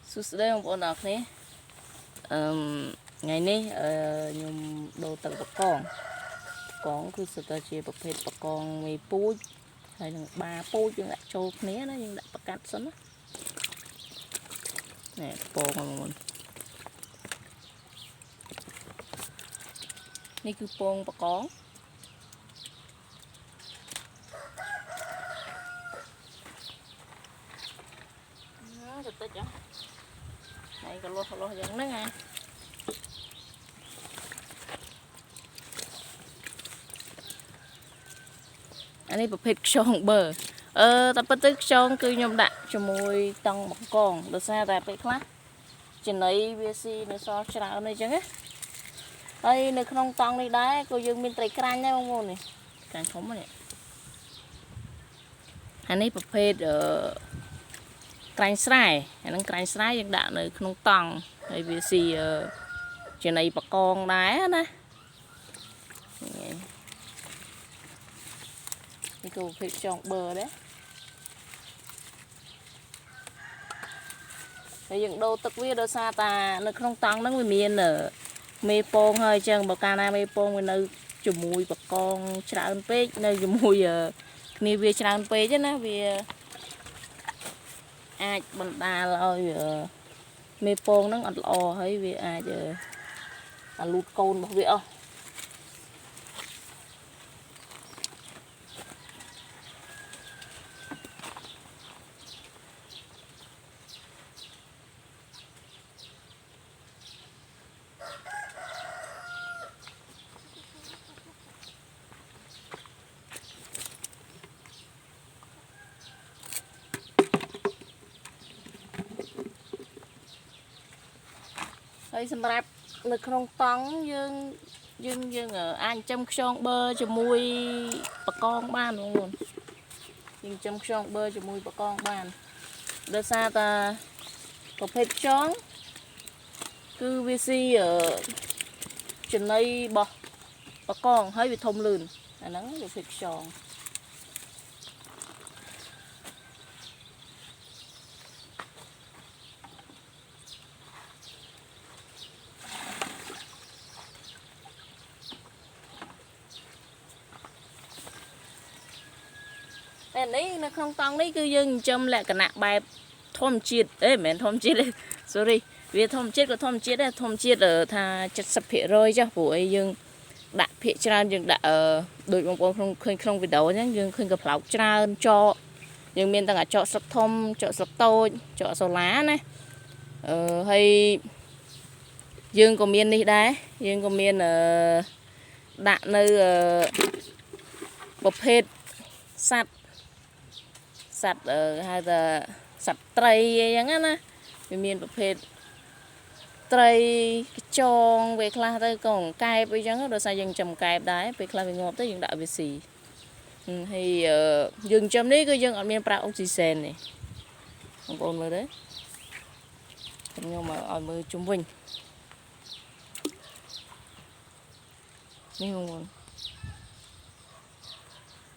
Suốt đây ông bọn đọc này ngày này nhung đồ tặng con cứ sự ta chia bậc phết bậc con mì pui hay là ba pui nhưng lại trâu né nó nhưng lại bậc cắt sẵn nè con mìnhนี่คือโปงปะกองจะติดจ้ะnàyก็รออย่างนั้นไงอันนี้ประเภทช่องเบอร์แต่ประเภทช่องคือยมดะจมูกตังบักกองโดยเฉพาะแต่ไปคลาสจะไหนเวซีในซอยชราในจังไอ้ในขนมตังในได้ก็ยังมีไตรกรานได้บ้างมั้งนี่การชมมันเนี่ยอันนี้ประเภทกรานสไลด์อันนั้นกรานสไลด์ยังด่าในขนมตังไอ้เวซีจะไหนบักกองได้นะนี่ก็เพชรจองเบอร์đấy rồi những đồ tật vi đồ xa ta nó không tăng nó mới miên ở mê pong hơi chân bậc ca na mê pong với nơi chùm mùi bậc con tràn pê nơi chùm mùi ni vi tràn pê chứ nó vì ai bằng ta rồi mê pong nó ngọt lò hay vì ai giờ lụt côn bảo vệ không đây xem rap lực không tóng dương ở anh chăm xong bơ cho mui bà con ban luôn dương chăm xong bơ cho mui bà con ban đưa xa ta có phép chón cứ vc ở trên đây bà con hơi bị thông lươn là nó có phép chón đấy nó không tăng đấy cứ dừng châm lại cả nặng bài thom chiết đấy mẹ thom chiết đấy sorry vì thom chiết đấy thom chiết ở thà chặt sập hệ rồi chứ buổi dừng đã hệ tràn dừng đã đội bóng bóng không về đấu nhá dừng không gặp lóc tràn cho dừng miền ta cả chọn sập thom chọn sập tôi chọn sầu lá này hay dừng có miền đi đấy dừng có miền đã nơi bọc hết sạt sạch hay là sạch tray giống á vì miềnประเภท tray tròn về khai tới còn cài bây giờ rồi sao dân trồng cài đấy về khai về ngọt tới dân đạo về xì thì dân trồng đấy cứ dân ở miền Bắc oxygen này không còn nữa đấy nhưng mà ở mưa trung bình nhưng mà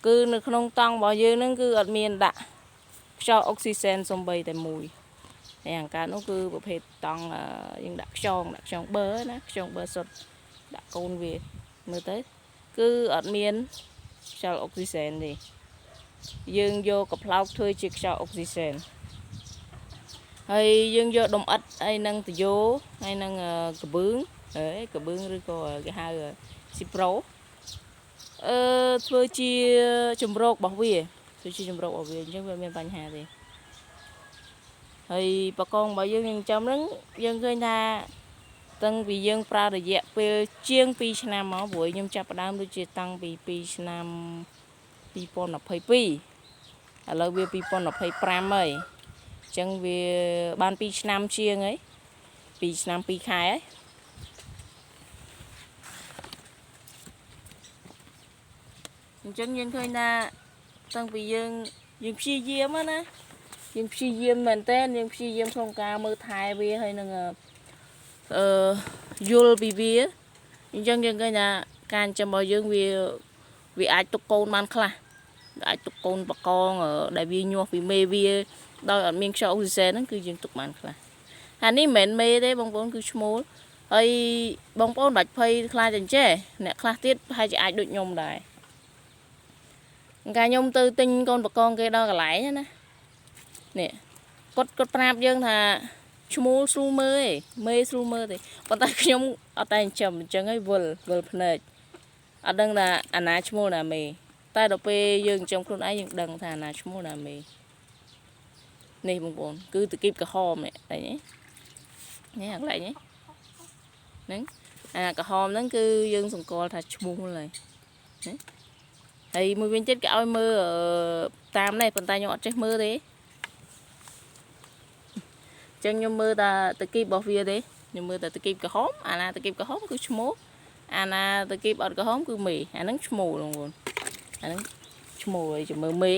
cứ nó không tăng bao nhiêu nó cứ ở miền đã cho oxygen xong bay tại mùi hàng cá nó cứ bộ phê tăng những đặc tròn bơ sốt đặc côn về mới tới cứ ở miền cho oxygen thì dương vô cặp lau thôi chỉ cho oxygen hay dương vô đông ếch hay năng từ vô hay năng cờ bướng rồi có cái hai cipro thôi chi chùm rốt bảo vệ chứ về miền Tây Hà thì thì bà con bảo dân trong đó dân khơi na tăng vì dân pra được dẹp về chiên pi nam máu buổi nhưng chập đam đôi chia tăng vì pi nam pi pon là phải pi là về pi pon là phải pram ấy chẳng về ban pi nam chiên ấy pi nam pi khai ấy chân dân khơi na tăng vì dân phi diêm á nè dân phi diêm mình tên dân phi diêm không cao mơ thai vì hay là yul vì dân khơi na can cho mọi dân vì ai tục côn man khla ai tục côn bà con ở đại vì nhua vì mê vì đôi ở miền châu oxygen nó cứ dân tục man khla នេះមិនមែនមេទេបងប្អូនគឺឈ្មោលហើយបងប្អូនបាច់ភ័យខ្លាចអញ្ចេះអ្នកខ្លះទៀតប្រហែលជាអាចដូចខ្ញុំដែរកាលខ្ញុំទៅទិញកូនបកងគេដល់កន្លែងណានេះគាត់ប្រាប់យើងថាឈ្មោលស្រួលមើលឯងមេស្រួលមើលទេប៉ុន្តែខ្ញុំអត់តែចិញ្ចឹមអញ្ចឹងហើយវិលភ្នែកអត់ដឹងថាអាណាឈ្មោលណាមេតែដល់ពេលយើងចិញ្ចឹមខ្លួនឯងយើងដឹងថាអាណាឈ្មោះណាមេនេះបងប្អូនគឺតគីបក្រហមនេះឃើញទេនេះអាកន្លែងនេះហ្នឹងអាក្រហមហ្នឹងគឺយើងសង្កល់ថាឈ្មោះហើយណាហើយមួយវិញទៀតគេឲ្យមើលតាមនេះប៉ុន្តែខ្ញុំអត់ចេះមើលទេចឹងខ្ញុំមើលតែតគីបរបស់វាទេខ្ញុំមើលតែតគីបក្រហមអាណាតគីបក្រហមគឺឈ្មោះអាណាតគីបអត់ក្រហមគឺមេអាហ្នឹងឈ្មោះបងប្អូនអាហ្នឹងឈ្មោះឲ្យចាំមើលមេ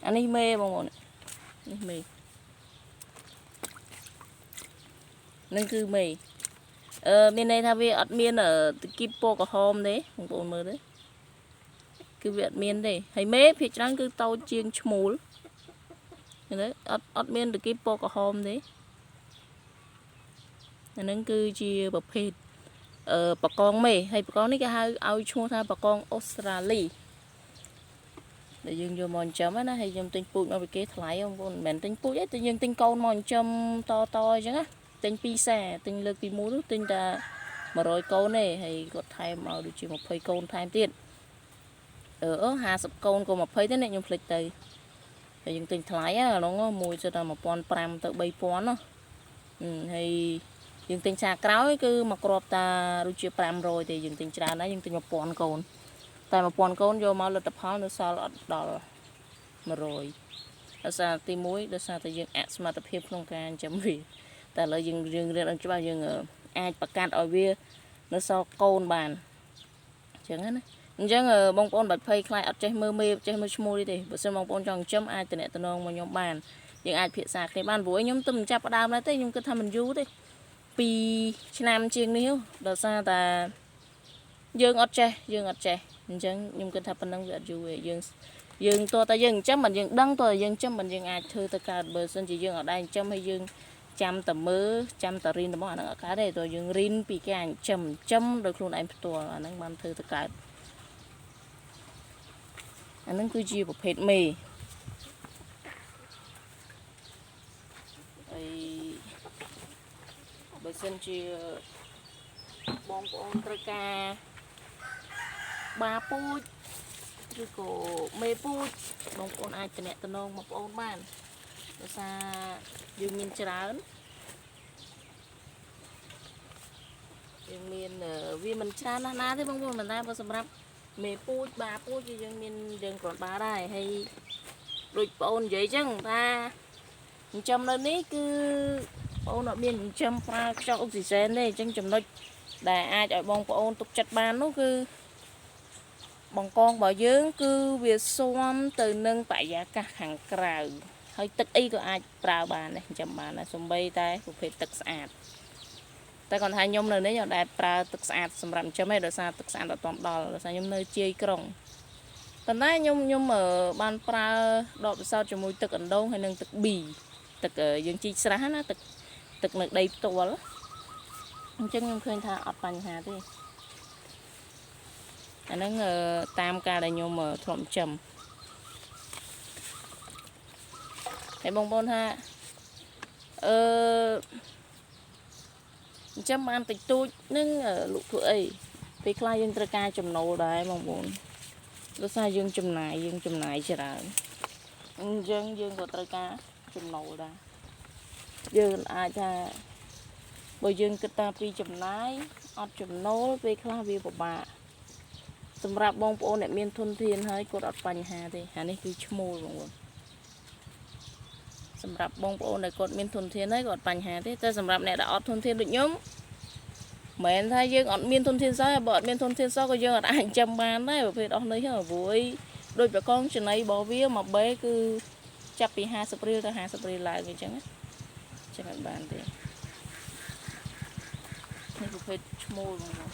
អានេះមេបងប្អូននេះមេនឹងគឺមេមានន័យថាវាអត់មានតគីបពណ៌ក្រហមទេបងប្អូនមើលទេគឺវាអត់មានទេហើយមេភាគច្រើនគឺតូចជាងឈ្មោលឃើញទេអត់មានតគីបពណ៌ក្រហមទេអានឹងគឺជាប្រភេទបកងមេហើយបកងនេះគេហៅឲ្យឈ្មោះថាបកងអូស្ត្រាលីដែលយើងយកមកចិញ្ចឹមណាហើយខ្ញុំទិញពូជមកពីគេថ្លៃបងប្អូនមិនមែនទិញពូជទេតែយើងទិញកូនមកចិញ្ចឹមតអញ្ចឹងណាទិញ2សាទិញលើកទី1នោះទិញតែ100កូនទេហើយគាត់ថែមមកដូចជា20កូនថែមទៀត50កូនក៏20ទេអ្នកខ្ញុំភ្លេចទៅហើយយើងទិញថ្លៃអាឡងមួយទៅតែ1500ទៅ3000ណាហើយយើងទិញសាក្រោយគឺមកគ្រាប់តាដូចជា500ទេយើងទិញច្រើនណាស់យើងទិញ1000កូនតែ1000កូនយកមកលទ្ធផលនៅសល់អត់ដល់100ដោយសារទី1ដោយសារតែយើងអសមត្ថភាពក្នុងការចិញ្ចឹមវាតែឥឡូវយើងរៀនច្បាស់យើងអាចបង្កើតឲ្យវានៅសល់កូនបានអញ្ចឹងណាអញ្ចឹងបងប្អូនបាច់ភ័យខ្លាចអត់ចេះមើលមេចេះមើលឈ្មោះទេបើសិនបងប្អូនចង់ចិញ្ចឹមអាចតំណតំណងមកខ្ញុំបានយើងអាចភាសាគ្នាបានព្រោះខ្ញុំទៅមិនចាប់ផ្ដើមដែរទេខ្ញុំគិតថាមិនយូរទេ2ឆ្នាំជាងនេះដោយសារតែយើងអត់ចេះអញ្ចឹងខ្ញុំគិតថាប៉ុណ្ណឹងវាអត់យូរទេយើងតើតែយើងចិញ្ចឹមមិនយើងដឹងតើយើងចិញ្ចឹមមិនយើងអាចធ្វើទៅកើតបើសិនជាយើងអត់ដែរចិញ្ចឹមហើយយើងចាំតែមើលចាំតែរៀនរបស់អាហ្នឹងអត់កើតទេតើយើងរៀនពីការចិញ្ចឹមដោយខ្លួនឯងផ្ទាល់អាហ្នឹងបានធ្វើទៅកើតអាហ្នឹងគឺជាប្រភេទមេហើយបើសិនជាបងប្អូនត្រូវការបាពូជឬក៏មេពូជបងប្អូនអាចតំណតំណងមកបងប្អូនបានដោយសារយើងមានច្រើនយើងមានវាមិនច្រើនណាស់ទេបងប្អូនប៉ុន្តែបើសម្រាប់មេពូជបាពូជគឺយើងមានយើងគ្រាន់បានដែរហើយដូចបងប្អូននិយាយចឹងថាចិញ្ចឹមនៅនេះគឺបងប្អូនអត់មានចិញ្ចឹមប្រើខ្យល់អុកស៊ីហ្សែនទេអញ្ចឹងចំណុចដែលអាចឲ្យបងប្អូនទុកចិត្តបាននោះគឺបង្កងរបស់យើងគឺវាស៊ាំទៅនឹងបរិយាកាសខាងក្រៅហើយទឹកអីក៏អាចប្រើបានដែរចិញ្ចឹមបានដែរសូម្បីតែប្រភេទទឹកស្អាតតែគាត់ថាខ្ញុំនៅនេះខ្ញុំដែរប្រើទឹកស្អាតសម្រាប់ចិញ្ចឹមឯងដោយសារទឹកស្អាតអត់ទាន់ដល់ដោយសារខ្ញុំនៅជាយក្រុងប៉ុន្តែខ្ញុំបានប្រើដបពិសោធន៍ជាមួយទឹកអណ្ដូងហើយនិងទឹកប៊ីទឹកយើងជីកស្រះណាទឹកនៅដីផ្ទាល់អញ្ចឹងខ្ញុំឃើញថាអត់បញ្ហាទេអាហ្នឹងតាមការដែលខ្ញុំធ្លាប់ចិញ្ចឹមហើយបងប្អូនថាចិញ្ចឹមបានតិចតួចនឹងលក់ធ្វើអីពេលខ្លះយើងត្រូវការចំណូលដែរបងប្អូនដោយសារយើងចំណាយច្រើនអញ្ចឹងយើងក៏ត្រូវការចំណូលដែរយើងអាចថាបើយើងគិតតាពីចំណាយអត់ចំណូលពេលខ្លះវាពិបាកសម្រាប់បងប្អូនអ្នកមានធនធានហើយគាត់អត់បញ្ហាទេអានេះគឺឈ្មោលបងប្អូនសម្រាប់បងប្អូនដែលគាត់មានធនធានហើយគាត់អត់បញ្ហាទេតែសម្រាប់អ្នកដែលអត់ធនធានដូចខ្ញុំមិនមែនថាយើងអត់មានធនធានសោះបើអត់មានធនធានសោះក៏យើងអត់អាចចិញ្ចឹមបានដែរប្រភេទអស់នេះព្រោះដូចប្រកងចំណីរបស់វាមួយបេគឺចាប់ពី50រៀលទៅ50រៀលឡើងអញ្ចឹងណាចឹងអត់បានទេ នេះប្រភេទឈ្មោលបងប្អូន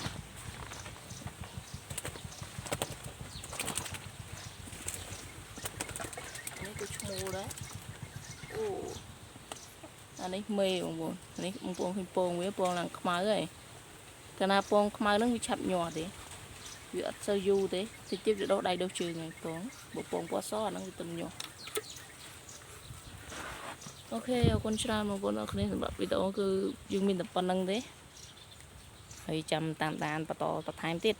នេះគឺឈ្មោលដែរអូអានេះមេបងប្អូននេះបងប្អូនឃើញពងវាពងឡើងខ្មៅហើយកាលណាពងខ្មៅហ្នឹងវាឆាប់ញាស់ទេវាអត់សូវយូរទេតិចទៀតវាដុះដៃដុះជើងហើយពងបើពងពណ៌សអាហ្នឹងវាទៅញាស់អូខេអរគុណច្រើនបងប្អូនអរគ្នាសម្រាប់វីដេអូគឺយើងមានតែប៉ុណ្្នឹងទេហើយចាំតាមដានបន្តបន្ថែមទៀត